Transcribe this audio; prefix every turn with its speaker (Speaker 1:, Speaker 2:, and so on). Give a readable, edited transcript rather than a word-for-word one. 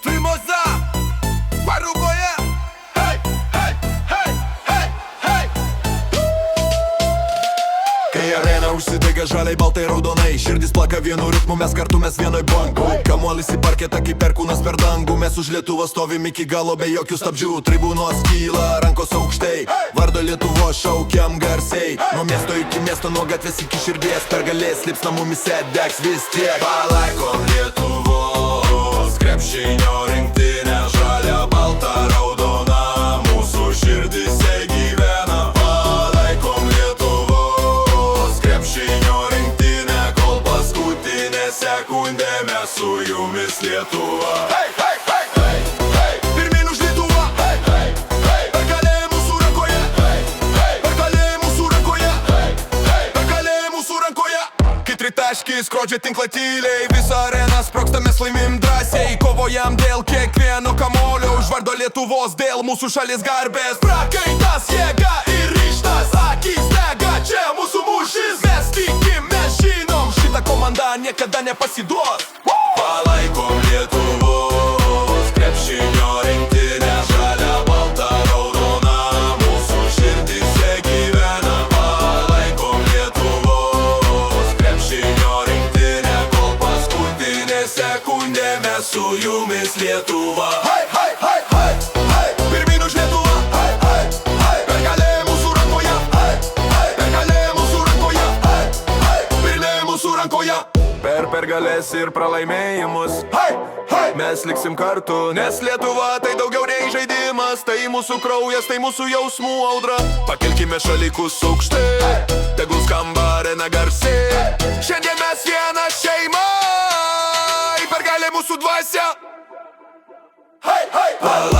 Speaker 1: Trimoza Paruboje Hej, hej, hej, hej, hej.
Speaker 2: Kai arena užsidega žaliai, baltai, raudonai, širdis plaka vienu ritmu, mes kartu, mes vienoj bangoj. Kamuolis į parketą kaip perkūnas per dangų, mes už Lietuvą stovim iki galo be jokių stabdžių. Tribūnos kyla, rankos aukštai, vardo Lietuvos šaukiam garsiai. Nuo miesto iki miesto, nuo gatvės iki širdies, pergalės lips namumise degs vis tiek. Palaikom Lietuvos krepšinio rinktinę, žalia, balta, raudona, mūsų širdise gyvena. Palaikom Lietuvos krepšinio rinktinę, kol paskutinę sekundę mes su jumis Lietuva.
Speaker 1: Hej, hej, hej, hej, hej. Pirmyn už Lietuvą. Hej, hej, hej. Pergalė mūsų rankoje. Hej, hej. Pergalė mūsų rankoje. Hej, hej. Pergalė mūsų rankoje. Kai tritaškis skrodžia tinklą tyliai, visą areną sprogsta, mes laimim drąsiai. Kovojam dėl kiekvieno kamolio, už vardo Lietuvos, dėl mūsų šalies garbės. Prakaitas, jėga ir ryžtas, akys dega, čia mūsų mūšis. Mes tikim, mes žinom, šita komanda niekada nepasiduos.
Speaker 2: Palaikom Lietuvos krepšinio rinktinę, žalia, balta, raudona, mūsų širdise gyvena. Palaikom Lietuvos krepšinio rinktinę, kol paskutinę sekundę mes su jumis Lietuva.
Speaker 1: Hej, hej, hej, hej, hej. Pirmyn už Lietuvą. Hej, hej, hej. Pergalė mūsų rankoje. Hej, hej. Pergalė mūsų rankoje. Hej, hej. Pergalė mūsų rankoje.
Speaker 2: Per pergalės ir pralaimėjimus
Speaker 1: Hej, hej.
Speaker 2: mes liksim kartu, nes Lietuva tai daugiau nei žaidimas, tai mūsų kraujas, tai mūsų jausmų audra. Pakelkime šalikus aukštai, tegul skamba arena garsiai.
Speaker 1: Šiandien mes viena šeima, į pergalė mūsų dvasia. Hej, hej, hej.